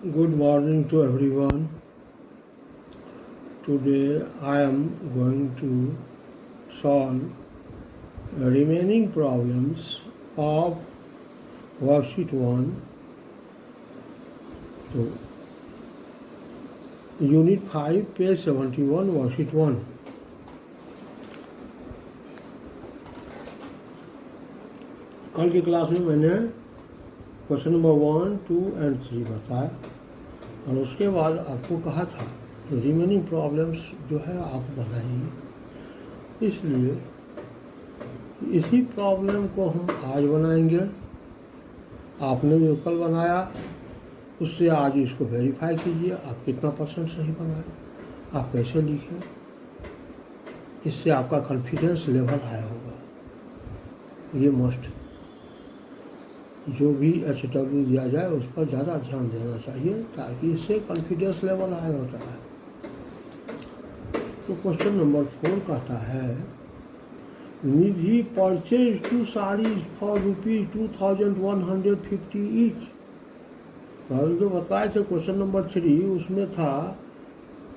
Good morning to everyone. Today I am going to solve remaining problems of worksheet 1 to Unit 5, page 71, worksheet 1. कल की class में मैंने question number 1, 2 and 3 बताया और उसके बाद आपको कहा था रिमेनिंग प्रॉब्लम्स जो है आप बनाइए। इसलिए इसी प्रॉब्लम को हम आज बनाएंगे। आपने जो कल बनाया उससे आज इसको वेरीफाई कीजिए आप कितना परसेंट सही बनाए, आप कैसे लिखें, इससे आपका कॉन्फिडेंस लेवल हाई होगा। ये मस्ट जो भी HW दिया जाए उस पर ज़्यादा ध्यान देना चाहिए ताकि इससे कॉन्फिडेंस लेवल हाई होता है। तो क्वेश्चन नंबर 4 कहता है निधि परचेज 2 साड़ीज फॉर ₹2150 ईच। कल जो बताए थे क्वेश्चन नंबर 3 उसमें था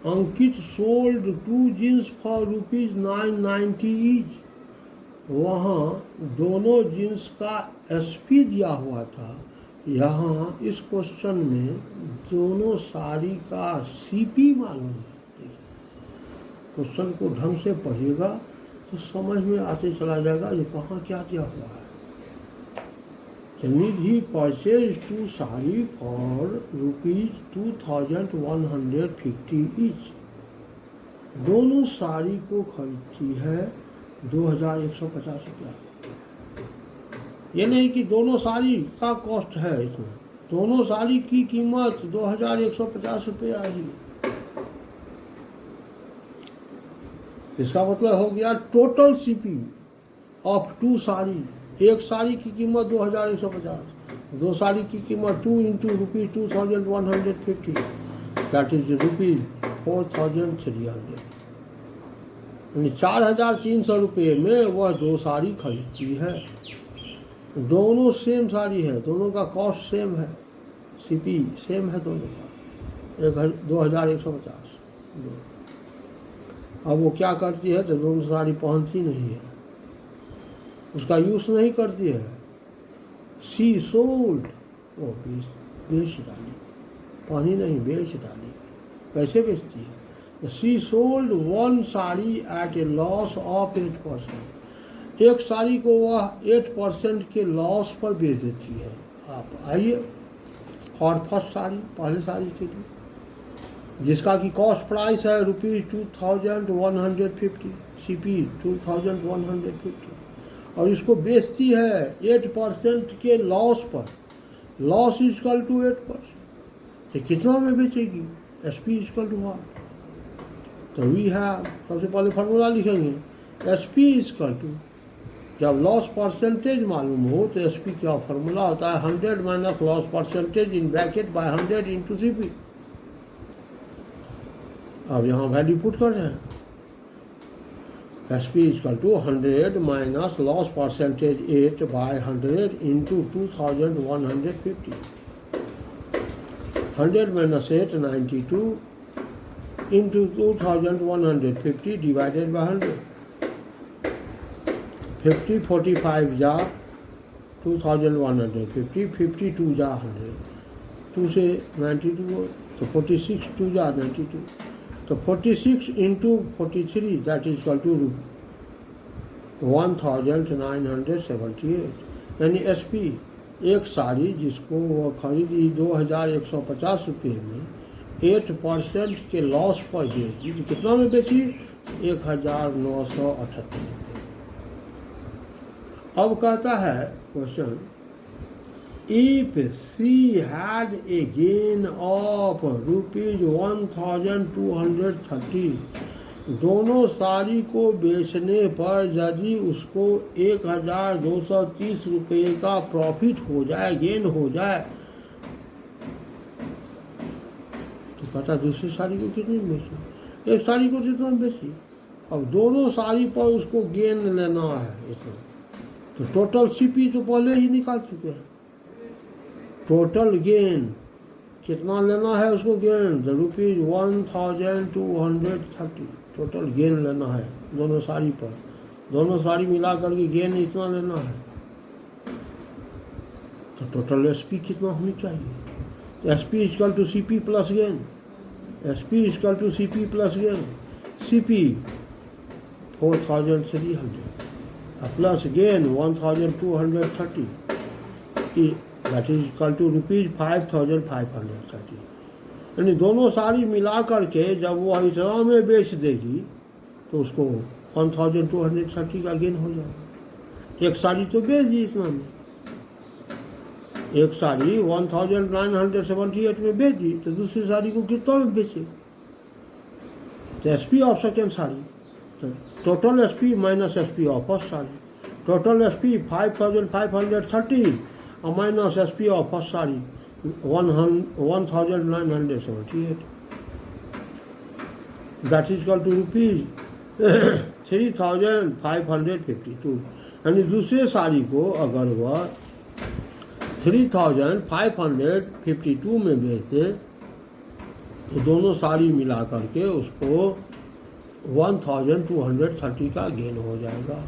अंकित सोल्ड 2 जीन्स फॉर ₹990 ईच। वहाँ दोनों जीन्स का SP दिया हुआ था। यहाँ इस क्वेश्चन में दोनों साड़ी का CP मालूम है। क्वेश्चन को ढंग से पढ़िएगा तो समझ में आते चला जाएगा ये कहाँ क्या दिया हुआ है। निधि परचेज 2 साड़ी फॉर ₹2150 ईच। दोनों साड़ी को खरीदती है 2150 रुपया। ये नहीं कि दोनों साड़ी का कॉस्ट है इसमें, दोनों साड़ी की कीमत 2150 रुपया ही। इसका मतलब हो गया टोटल CP ऑफ 2 साड़ी। एक साड़ी की कीमत 2150, दो साड़ी की कीमत 2 into ₹2150, दैट इज ₹4300। 4300 रुपये में वह 2 साड़ी खरीदती है। दोनों सेम साड़ी है, दोनों का कॉस्ट सेम है, CP सेम है दोनों का 2150। अब वो क्या करती है तो दोनों साड़ी पहनती नहीं है, उसका यूज नहीं करती है। सी सोल्ड, वो बेच डाली, पानी नहीं बेच डाली। कैसे बेचती है? She sold 1 sari at a loss of 8%। एक साड़ी को वह 8% के लॉस पर बेच देती है। आप आइए फॉर फर्स्ट साड़ी, पहले साड़ी के लिए जिसका की कॉस्ट प्राइस है ₹2150, CP 2150 और इसको बेचती है 8% के लॉस पर। Loss equal to 8%। तो कितना में बेचेगी? SP equal to 1। तो वी है सबसे पहले फार्मूला लिखेंगे SP इक्वल टू, जब लॉस परसेंटेज मालूम हो तो SP का फार्मूला होता है 100 minus loss percentage in bracket by 100 into CP। अब यहाँ वैल्यू पुट कर रहे हैं SP equal to 100 minus loss percentage 8 by 100 into 2150। 100 minus 8 92 into 2150 divided by 100। 50 45 जा 2150, 52 जा 100, 2 से 92 तो 46 2 जा 92, तो 46 into 43 that is equal to 1978। यानी SP एक साड़ी जिसको वो खरीदी 2150 रुपये में 8% के लॉस पर बेची, तो कितना में बेची? 1978। अब कहता है question if she had a gain of ₹1230, दोनों साड़ी को बेचने पर यदि उसको 1230 रुपये का प्रॉफिट हो जाए, गेन हो जाए, तो कहता दूसरी साड़ी को कितनी बेची? एक साड़ी को जितना बेची। अब दोनों साड़ी पर उसको गेन लेना है इतना, तो टोटल CP तो पहले ही निकाल चुके हैं। टोटल गेन कितना लेना है उसको गेन, ₹1230 टोटल गेन लेना है दोनों साड़ी पर। दोनों साड़ी मिला करके गेन इतना लेना है, तो टोटल एसपी कितना होनी चाहिए? SP equal to CP plus gain, SP equal to CP plus gain. CP 4300 plus gain 1230, that is equal to ₹5530। यानी दोनों साड़ी मिला करके जब वो इतना में बेच देगी तो उसको 1230 का गेन हो जाएगा। एक साड़ी तो बेच दी इतना में, एक साड़ी 1978 में बेच दी, तो दूसरी साड़ी को कितना में बेचे? तो एसपी ऑफ सेकेंड साड़ी, तो total SP minus SP of first sari, total SP 5530 और minus SP of first sari 1978, that is equal to ₹3552। यानी दूसरे साड़ी को अगर वह 3552 में बेचते तो दोनों साड़ी मिला करके उसको 1230 का गेन हो जाएगा।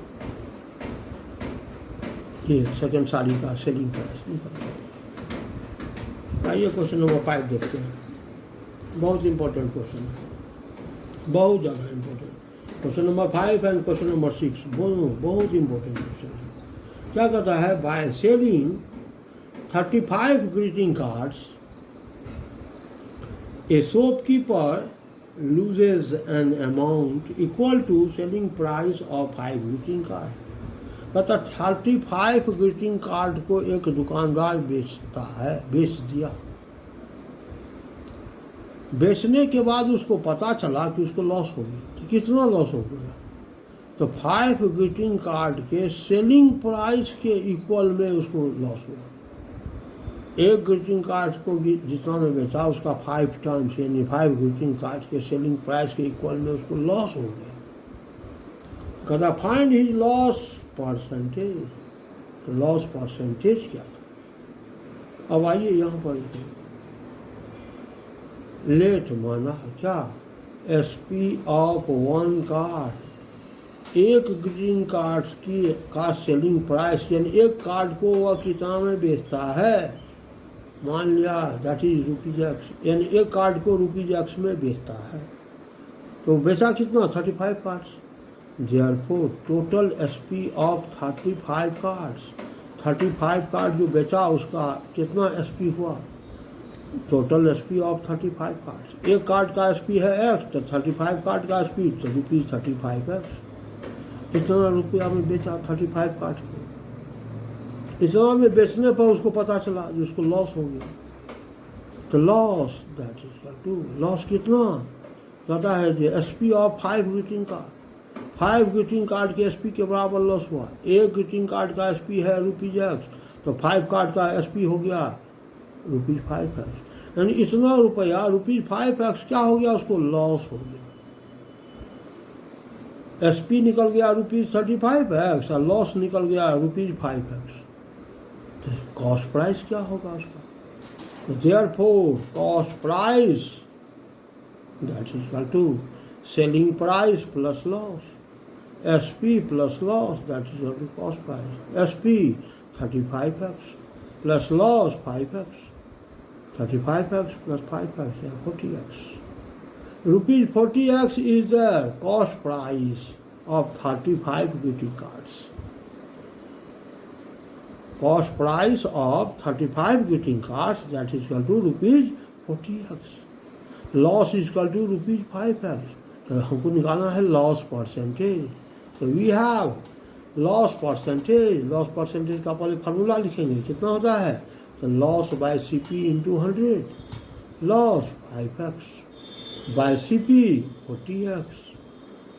ये सेकेंड साड़ी का सेलिंग प्राइस निकल। आइए क्वेश्चन नंबर 5 देखते हैं। बहुत इंपॉर्टेंट क्वेश्चन है, बहुत ज़्यादा important. Question number 5 and question number 6 बहुत इंपॉर्टेंट क्वेश्चन है। क्या कहता है? By selling 35 greeting cards, a shopkeeper loses an amount equal to selling price of 5 greeting cards. कहता 35 ग्रीटिंग कार्ड को एक दुकानदार बेचता है, बेच दिया। बेचने के बाद उसको पता चला कि उसको लॉस हो गया। तो कितना लॉस हो गया? तो 5 ग्रीटिंग कार्ड के सेलिंग प्राइस के इक्वल में उसको लॉस हुआ। एक ग्रीटिंग कार्ड को जितना में बेचा उसका 5 टाइम्स यानी 5 ग्रीटिंग कार्ड के सेलिंग प्राइस के इक्वल में उसको लॉस हो गया। कहता फाइंड हिज लॉस परसेंटेज। तो लॉस परसेंटेज क्या था? अब आइए यहाँ पर लेट माना क्या? एसपी ऑफ 1 कार्ड, एक ग्रीटिंग कार्ड की का सेलिंग प्राइस यानी एक कार्ड को वह कितना में बेचता है? मान लिया दैट इज ₹X, यानी एक कार्ड को ₹X में बेचता है। तो बेचा कितना? 35 cards. Therefore total SP of 35 cards, 35 card जो बेचा उसका कितना एसपी हुआ? Total SP of 35 cards. एक कार्ड का एसपी है X, तो 35 कार्ड का एसपी तो ₹35X। इतना रुपया में बेचा 35 कार्ड को। इतना में बेचने पर उसको पता चला कि उसको लॉस हो गया। तो loss that is to loss कितना? कहता है कि SP of 5 greeting card, 5 greeting card के एसपी के बराबर लॉस हुआ। एक ग्रीटिंग कार्ड का एसपी है ₹X, तो 5 कार्ड का एसपी हो गया ₹5X। यानी इतना रुपया ₹5X क्या हो गया? उसको लॉस हो गया। एसपी निकल गया ₹35X और लॉस निकल गया ₹5X। तो कॉस्ट प्राइस क्या होगा उसका? तो therefore cost price that is equal to selling price plus loss, SP plus loss that is equal to cost price. SP 35X plus loss 5X, 35X plus 5X, yeah, 40X. ₹40X is the cost price of 35 greeting cards. Cost price of 35 greeting cards, that is equal to ₹40X. Loss is equal to ₹5X. तो हमको निकालना है loss percentage. तो we have loss percentage. Loss percentage का पहले formula लिखेंगे, कितना होता है? तो loss by CP into 100, loss 5X by CP 40X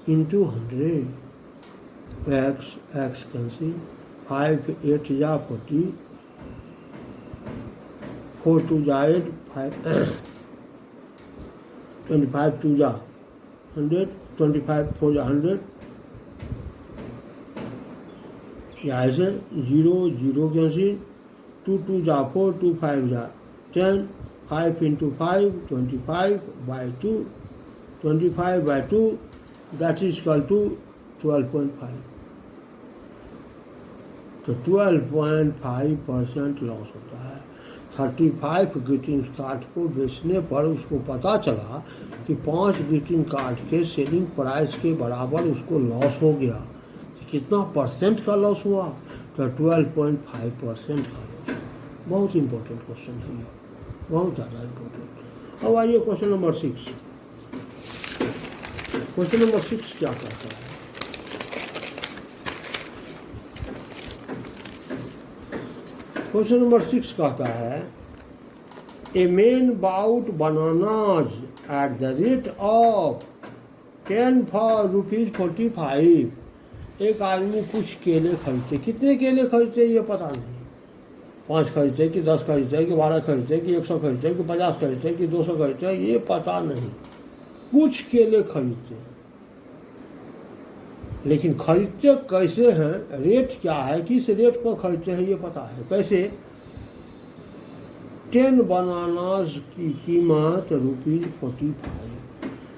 into 100 x cancel, 5 8 जा 40, 4 2 जा 8, 25 2 जा 100, 25 4 जा 100, यहाँ से 0 0 कैंसिल, 2 2 जा 4, 2 5 जा 10, 5 into 5, 25 by 2, 25 by 2, that is equal to 12.5. तो 12.5% लॉस होता है। 35 ग्रीटिंग कार्ड को बेचने पर उसको पता चला कि 5 ग्रीटिंग कार्ड के सेलिंग प्राइस के बराबर उसको लॉस हो गया। तो कितना परसेंट का लॉस हुआ? तो 12.5% का लॉस। बहुत इंपॉर्टेंट क्वेश्चन है ये, बहुत ज़्यादा इंपॉर्टेंट। अब आइए क्वेश्चन नंबर 6। क्वेश्चन नंबर 6 क्या कहता है? क्वेश्चन नंबर 6 कहता है a man bought bananas at the rate of 10 for ₹45। एक आदमी कुछ केले खरीदते। कितने केले खरीदते ये पता नहीं। 5 खरीदते कि 10 खरीदते कि 12 खरीदते कि 100 खरीदते कि 50 खरीदते कि 200 खरीदते ये पता नहीं। कुछ केले खरीदते, लेकिन खरीदते कैसे हैं, रेट क्या है, किस रेट पर खरीदते हैं ये पता है। कैसे? 10 बनानास की कीमत ₹45,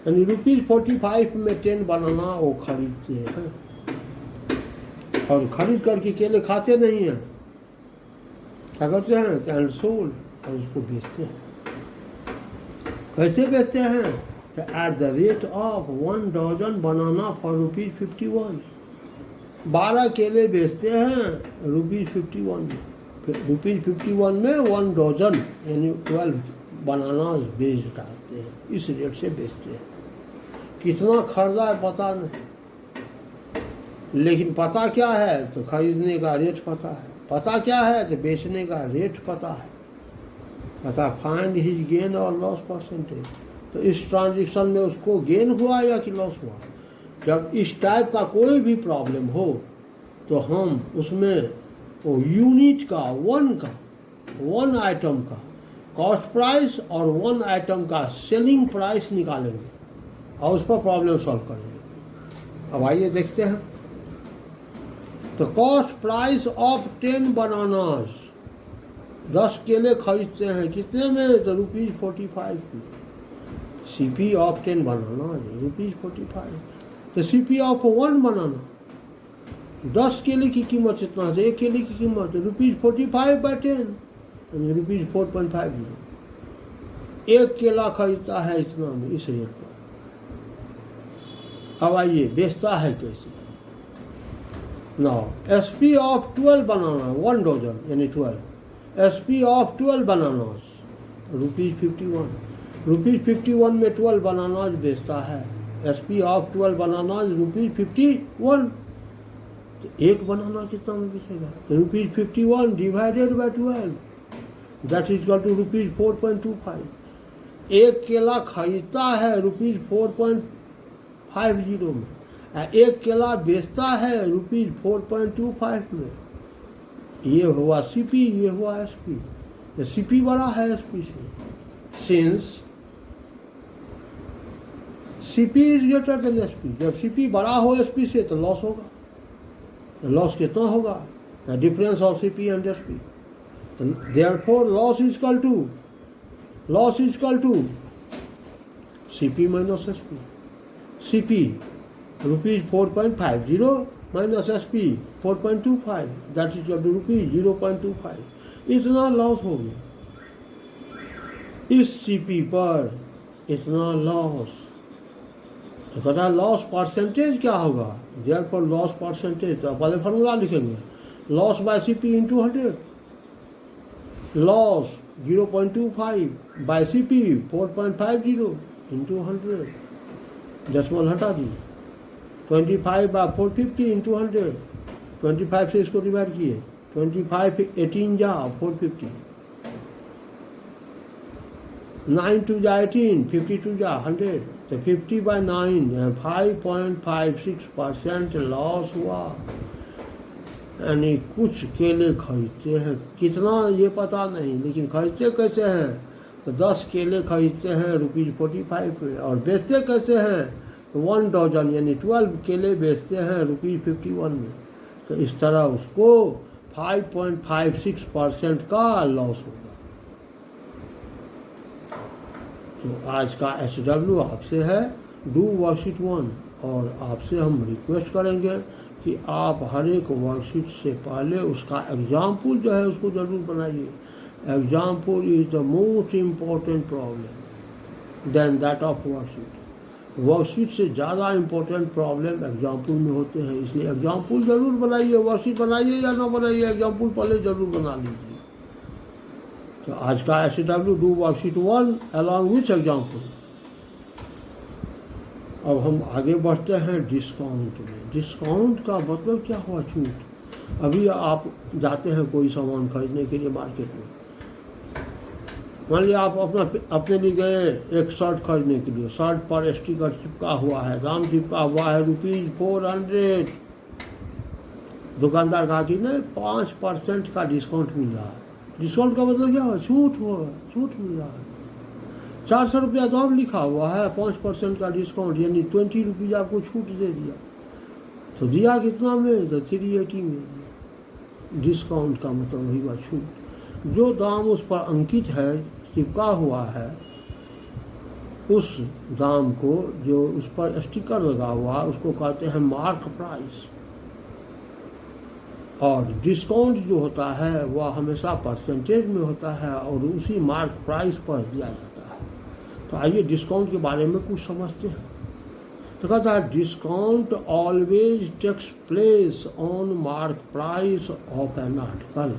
यानी ₹45 में 10 बनाना वो खरीदते हैं और खरीद करके केले खाते नहीं हैं। क्या करते हैं? एंड सोल्ड, और उसको बेचते हैं। कैसे बेचते हैं? तो at the rate of 1 dozen banana for ₹51। 12 केले बेचते हैं ₹51 में। ₹51 में 1 डजन यानी 12 बनाना बेच डालते हैं। इस रेट से बेचते हैं। कितना खरीदा है पता नहीं, लेकिन पता क्या है? तो खरीदने का रेट पता है। पता क्या है? तो बेचने का रेट पता है। पता फाइंड हिज गेन और लॉस परसेंटेज। तो इस ट्रांजेक्शन में उसको गेन हुआ या कि लॉस हुआ? जब इस टाइप का कोई भी प्रॉब्लम हो तो हम उसमें वो यूनिट का, वन आइटम का कॉस्ट प्राइस और 1 आइटम का सेलिंग प्राइस निकालेंगे और उस पर प्रॉब्लम सॉल्व करेंगे। अब आइए देखते हैं। तो कॉस्ट प्राइस ऑफ 10 बनानास, 10 केले खरीदते हैं कितने में? तो ₹45 में। CP ऑफ 10 बनाना ₹45। तो CP ऑफ 1 बनाना, 10 केले की कीमत इतना है, 1 केले की कीमत ₹45/10 यानी ₹4.50। एक केला खरीदता है इतना में, इस रेट पर। अब आइए बेचता है कैसे? Now SP of 12 banana 1 dozen यानी 12। SP of 12 bananas ₹51। ₹51 में 12 बनानास बेचता है। SP of 12 bananas ₹51। तो एक बनाना कितना में बेचेगा? तो ₹51 divided by 12 that is equal to ₹4.25। एक केला खरीदता है ₹4.50 में, एक केला बेचता है ₹4.25 में। ये हुआ CP, ये हुआ SP। CP बड़ा है SP से। Since CP is greater than SP, जब CP बड़ा हो SP से तो लॉस होगा। लॉस कितना होगा? The difference of CP and SP। Therefore loss is equal to CP minus SP। CP ₹4.50 minus SP 4.25 that is equal to ₹0.25। इतना लॉस हो गया। इस CP पर इतना लॉस। तो कहता है लॉस परसेंटेज क्या होगा? देयरफॉर लॉस परसेंटेज, तो पहले फॉर्मूला लिखेंगे। Loss by CP into 100। Loss 0.25 by CP 4.50 into 100। Decimal हटा दी। 25 बाय 450 इंटू 100। 25 से इसको डिवाइड किए। 25 18 जा 450। 9 2 जा 18, 52 जा 100। तो 50/9 5.56% लॉस हुआ। यानी कुछ केले खरीदते हैं, कितना ये पता नहीं, लेकिन खरीदते कैसे हैं? तो 10 केले खरीदते हैं ₹45 में और बेचते कैसे हैं? तो 1 डजन यानी 12 केले बेचते हैं ₹51 में। तो इस तरह उसको 5.56% का लॉस होगा। तो आज का SW आपसे है, डू वर्कशीट 1, और आपसे हम रिक्वेस्ट करेंगे कि आप हर एक वर्कशीट से पहले उसका एग्जाम्पल जो है उसको ज़रूर बनाइए। Example is the most important problem then that of worksheet. Worksheet से ज़्यादा इम्पोर्टेंट प्रॉब्लम एग्जाम्पल में होते हैं, इसलिए एग्जाम्पल ज़रूर बनाइए। वर्कशीट बनाइए या ना बनाइए, एग्जाम्पल पहले ज़रूर बना लीजिए। तो आज का SW do worksheet 1 along with example. अब हम आगे बढ़ते हैं डिस्काउंट में। डिस्काउंट का मतलब क्या हुआ? छूट। अभी आप जाते हैं कोई सामान खरीदने के लिए मार्केट में, मान लिया आप अपने लिए गए एक शर्ट खरीदने के लिए, शर्ट पर स्टिकर चिपका हुआ है, दाम चिपका हुआ है ₹400। दुकानदार कहा कि नहीं 5% का डिस्काउंट मिल रहा है। डिस्काउंट का मतलब क्या हुआ? छूट हुआ, छूट मिल रहा है। 400 रुपया दाम लिखा हुआ है, 5% का डिस्काउंट, यानी 20 रुपीज़ आपको छूट दे दिया। तो दिया कितना में? तो 380 में। डिस्काउंट का मतलब वही हुआ छूट। जो दाम उस पर अंकित है, चिपका हुआ है, उस दाम को जो उस पर स्टिकर लगा हुआ है उसको कहते हैं मार्क प्राइस। और डिस्काउंट जो होता है वह हमेशा परसेंटेज में होता है और उसी मार्क प्राइस पर दिया जाता है। तो आइए डिस्काउंट के बारे में कुछ समझते हैं। तो कहता है discount always takes place on mark price of an article.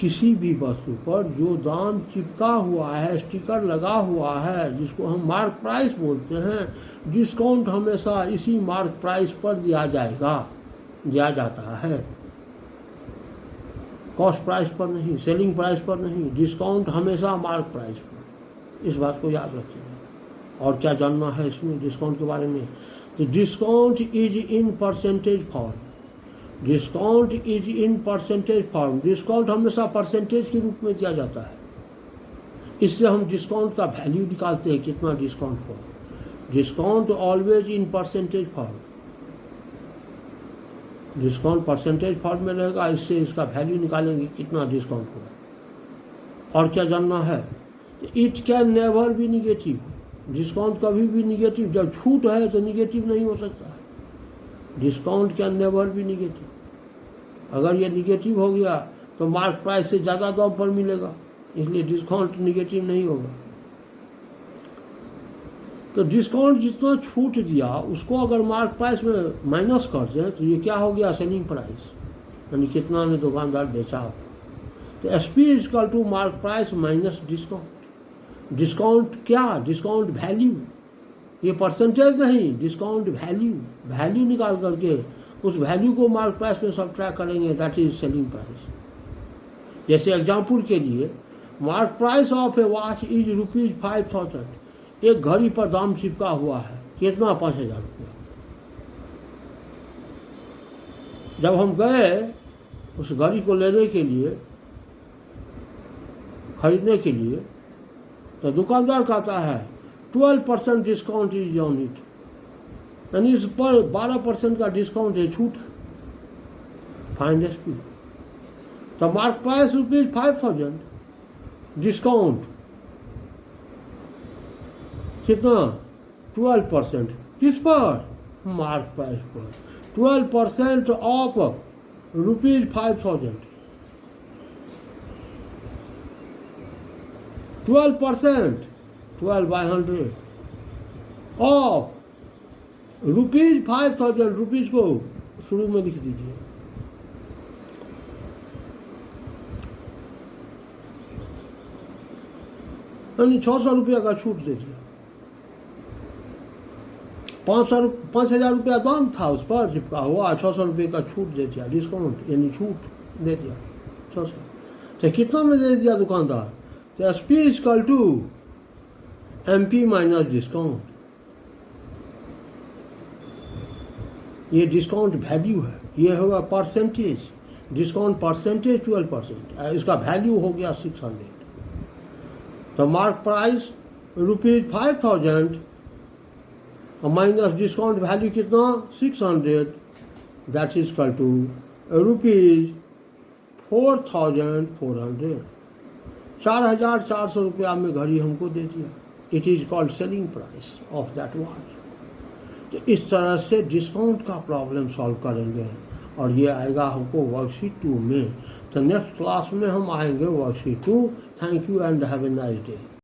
किसी भी वस्तु पर जो दाम चिपका हुआ है, स्टिकर लगा हुआ है, जिसको हम मार्क प्राइस बोलते हैं, डिस्काउंट हमेशा इसी मार्क प्राइस पर दिया जाता है। कॉस्ट प्राइस पर नहीं, सेलिंग प्राइस पर नहीं, डिस्काउंट हमेशा मार्क प्राइस पर। इस बात को याद रखिए। और क्या जानना है इसमें डिस्काउंट के बारे में? तो discount is in percentage form. Discount is in percentage form. Discount हमेशा परसेंटेज के रूप में दिया जाता है। इससे हम डिस्काउंट का वैल्यू निकालते हैं, कितना डिस्काउंट हुआ। Discount always in percentage form. Discount percentage form में रहेगा, इससे इसका वैल्यू निकालेंगे कितना डिस्काउंट हुआ। और क्या जानना है? It can never be negative. Discount कभी भी निगेटिव, जब छूट है तो निगेटिव नहीं हो सकता है। Discount can never be negative. अगर ये निगेटिव हो गया तो मार्क प्राइस से ज़्यादा दाम पर मिलेगा, इसलिए डिस्काउंट निगेटिव नहीं होगा। तो डिस्काउंट जितना छूट दिया उसको अगर मार्क प्राइस में माइनस कर दें तो ये क्या हो गया? सेलिंग प्राइस, यानी कितना में दुकानदार बेचा। तो SP equal to mark price minus discount. Discount क्या? Discount value. ये परसेंटेज नहीं, डिस्काउंट वैल्यू। वैल्यू निकाल करके उस वैल्यू को मार्क प्राइस में सब्ट्रैक्ट करेंगे, दैट इज सेलिंग प्राइस। जैसे एग्जाम्पल के लिए, mark price of a watch is ₹5,000। एक घड़ी पर दाम चिपका हुआ है, कितना? 5,000 रुपया। जब हम गए उस घड़ी को लेने के लिए, खरीदने के लिए, तो दुकानदार कहता है 12% डिस्काउंट इज ऑन इट, यानी इस पर 12% का डिस्काउंट है, छूट। Find SP। तो मार्क प्राइस ₹5,000, डिस्काउंट कितना? 12%। किस पर? मार्क प्राइस पर। 12% ऑफ ₹5,000। 12%, 12/100 ऑफ ₹5,000। रुपीज़ को शुरू में लिख दीजिए। यानी 600 रुपया का छूट दे दिया। 5,000 रुपया दाम था उस पर चिपका हुआ, 600 रुपये का छूट दे दिया, डिस्काउंट यानी छूट दे दिया 600। तो कितना में दे दिया दुकानदार? तो SP equal to MP minus discount. ये डिस्काउंट वैल्यू है, ये होगा परसेंटेज। डिस्काउंट परसेंटेज 12%, इसका वैल्यू हो गया 600। तो mark price ₹5,000 minus discount value कितना? 600, दैट इज इक्वल टू ₹4,400। 4,400 रुपया में घड़ी हमको दे दिया। It is called selling price of that watch. तो इस तरह से डिस्काउंट का प्रॉब्लम सॉल्व करेंगे और ये आएगा हमको वर्कशीट 2 में। तो नेक्स्ट क्लास में हम आएंगे worksheet 2। Thank you and have a nice day.